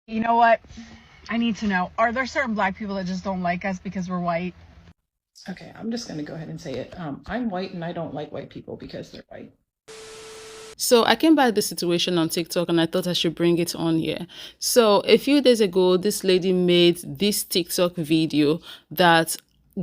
You know what? I need to know. Are there certain black people that just don't like us because we're white? Okay, I'm just gonna go ahead and say it. I'm white and I don't like white people because they're white. So I came by the situation on TikTok and I thought I should bring it on here. So a few days ago, this lady made this TikTok video that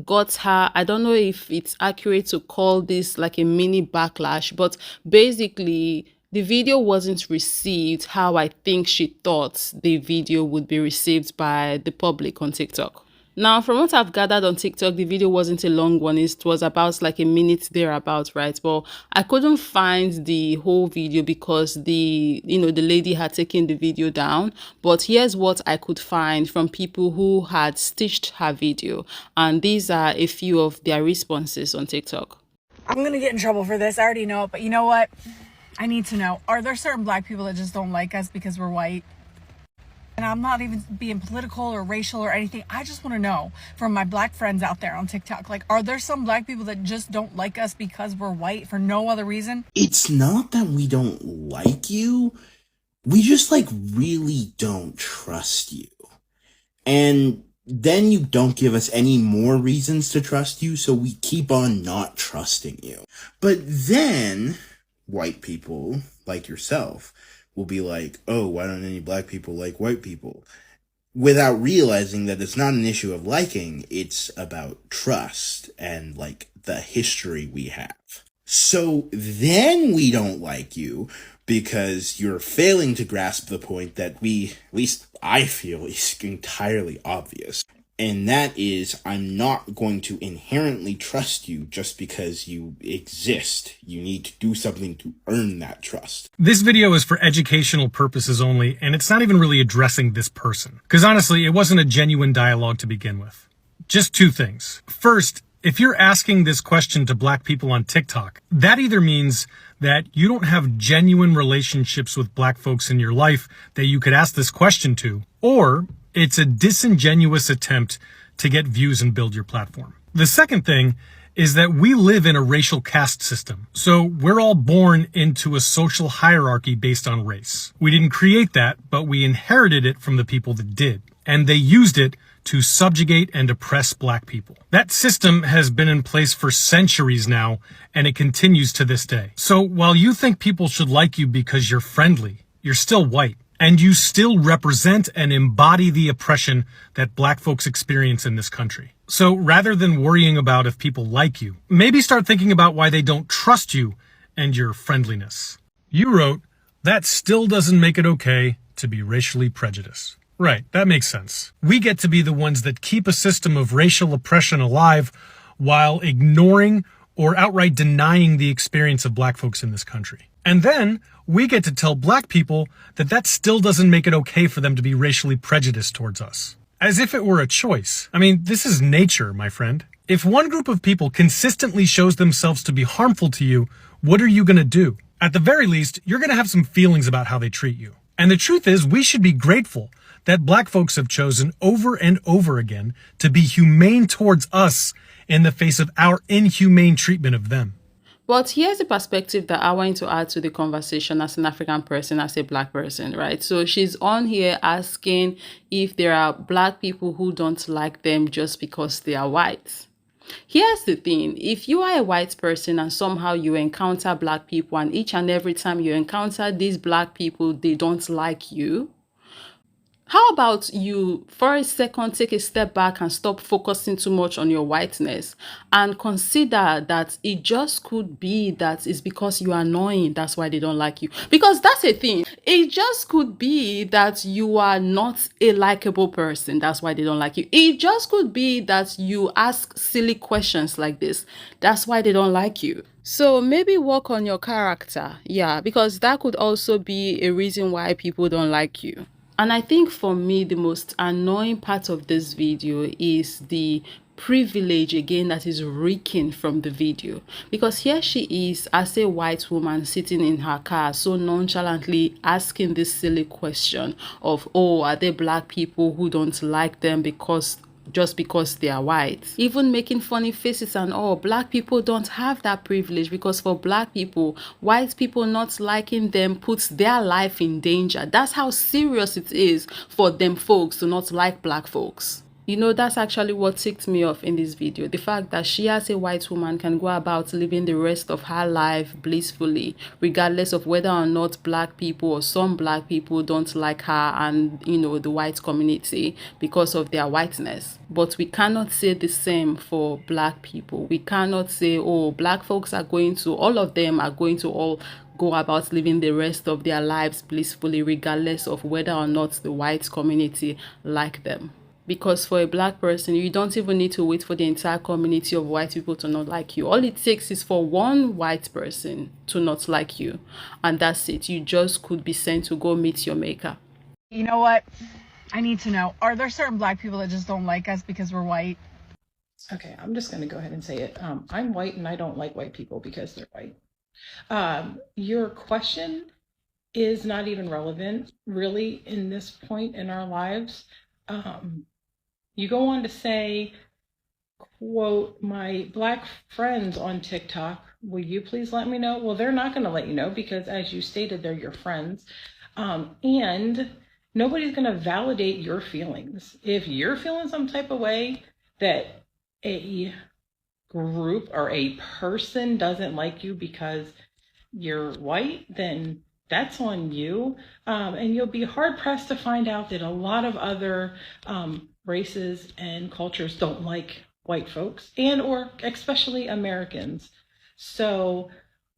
got her, I don't know if it's accurate to call this like a mini backlash, but basically the video wasn't received how I think she thought the video would be received by the public on TikTok. Now, from what I've gathered on TikTok, the video wasn't a long one. It was about like a minute thereabout, right? But I couldn't find the whole video because the lady had taken the video down. But here's what I could find from people who had stitched her video. And these are a few of their responses on TikTok. I'm gonna get in trouble for this. I already know it, but you know what? I need to know. Are there certain black people that just don't like us because we're white? And I'm not even being political or racial or anything. I just want to know from my black friends out there on TikTok, like, are there some black people that just don't like us because we're white for no other reason? It's not that we don't like you. We just really don't trust you. And then you don't give us any more reasons to trust you, so we keep on not trusting you. But then white people like yourself will be like, oh, why don't any black people like white people? Without realizing that it's not an issue of liking, it's about trust and the history we have. So then we don't like you because you're failing to grasp the point that at least I feel, is entirely obvious. And that is, I'm not going to inherently trust you just because you exist. You need to do something to earn that trust. This video is for educational purposes only, and it's not even really addressing this person. Because honestly, it wasn't a genuine dialogue to begin with. Just two things. First, if you're asking this question to black people on TikTok, that either means that you don't have genuine relationships with black folks in your life that you could ask this question to, or it's a disingenuous attempt to get views and build your platform. The second thing is that we live in a racial caste system. So we're all born into a social hierarchy based on race. We didn't create that, but we inherited it from the people that did. And they used it to subjugate and oppress black people. That system has been in place for centuries now, and it continues to this day. So while you think people should like you because you're friendly, you're still white. And you still represent and embody the oppression that black folks experience in this country. So rather than worrying about if people like you, maybe start thinking about why they don't trust you and your friendliness. You wrote, that still doesn't make it okay to be racially prejudiced. Right, that makes sense. We get to be the ones that keep a system of racial oppression alive while ignoring or outright denying the experience of black folks in this country. And then we get to tell black people that that still doesn't make it okay for them to be racially prejudiced towards us. As if it were a choice. I mean, this is nature, my friend. If one group of people consistently shows themselves to be harmful to you, what are you going to do? At the very least, you're going to have some feelings about how they treat you. And the truth is, we should be grateful that black folks have chosen over and over again to be humane towards us in the face of our inhumane treatment of them. But here's the perspective that I want to add to the conversation as an African person, as a black person, right? So she's on here asking if there are black people who don't like them just because they are white. Here's the thing. If you are a white person and somehow you encounter black people, and each and every time you encounter these black people, they don't like you, how about you, for a second, take a step back and stop focusing too much on your whiteness and consider that it just could be that it's because you are annoying, that's why they don't like you. Because that's a thing. It just could be that you are not a likable person, that's why they don't like you. It just could be that you ask silly questions like this, that's why they don't like you. So maybe work on your character, yeah, because that could also be a reason why people don't like you. And I think for me, the most annoying part of this video is the privilege again that is reeking from the video, because here she is as a white woman sitting in her car so nonchalantly asking this silly question of, oh, are there black people who don't like them because just because they are white. Even making funny faces and all, black people don't have that privilege, because for black people, white people not liking them puts their life in danger. That's how serious it is for them folks to not like black folks. You know, that's actually what ticked me off in this video. The fact that she, as a white woman, can go about living the rest of her life blissfully, regardless of whether or not black people or some black people don't like her and, you know, the white community because of their whiteness. But we cannot say the same for black people. We cannot say, oh, black folks are going to, all of them are going to all go about living the rest of their lives blissfully, regardless of whether or not the white community like them. Because for a black person, you don't even need to wait for the entire community of white people to not like you. All it takes is for one white person to not like you. And that's it. You just could be sent to go meet your maker. You know what? I need to know. Are there certain black people that just don't like us because we're white? Okay, I'm just going to go ahead and say it. I'm white and I don't like white people because they're white. Your question is not even relevant really in this point in our lives. You go on to say, quote, my black friends on TikTok, will you please let me know? Well, they're not going to let you know because, as you stated, they're your friends. And nobody's going to validate your feelings. If you're feeling some type of way that a group or a person doesn't like you because you're white, then that's on you. And you'll be hard pressed to find out that a lot of other races and cultures don't like white folks, and or especially Americans. So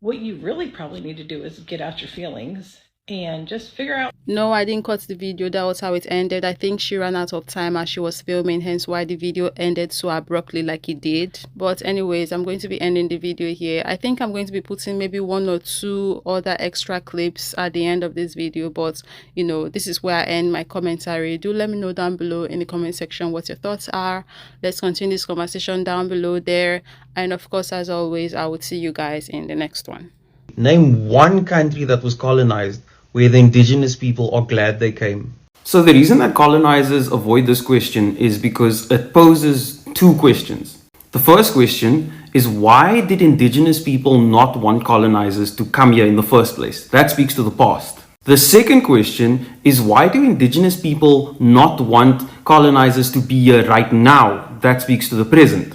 what you really probably need to do is get out your feelings and just figure out. No, I didn't cut the video. That was how it ended. I think she ran out of time as she was filming, hence why the video ended so abruptly like it did. But anyways, I'm going to be ending the video here. I think I'm going to be putting maybe 1 or 2 other extra clips at the end of this video. But, you know, this is where I end my commentary. Do let me know down below in the comment section what your thoughts are. Let's continue this conversation down below there. And of course, as always, I will see you guys in the next one. Name one country that was colonized where the indigenous people are glad they came. So the reason that colonizers avoid this question is because it poses 2 questions. The first question is, why did indigenous people not want colonizers to come here in the first place? That speaks to the past. The second question is, why do indigenous people not want colonizers to be here right now? That speaks to the present.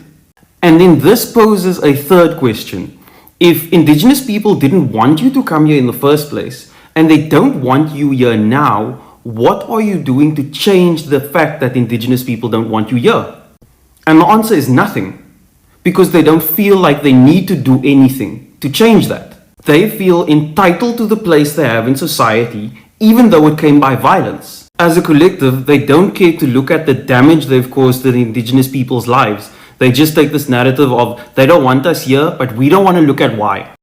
And then this poses a third question. If indigenous people didn't want you to come here in the first place, and they don't want you here now, what are you doing to change the fact that indigenous people don't want you here? And the answer is nothing, because they don't feel like they need to do anything to change that. They feel entitled to the place they have in society, even though it came by violence. As a collective, they don't care to look at the damage they've caused to the indigenous people's lives. They just take this narrative of, they don't want us here, but we don't want to look at why.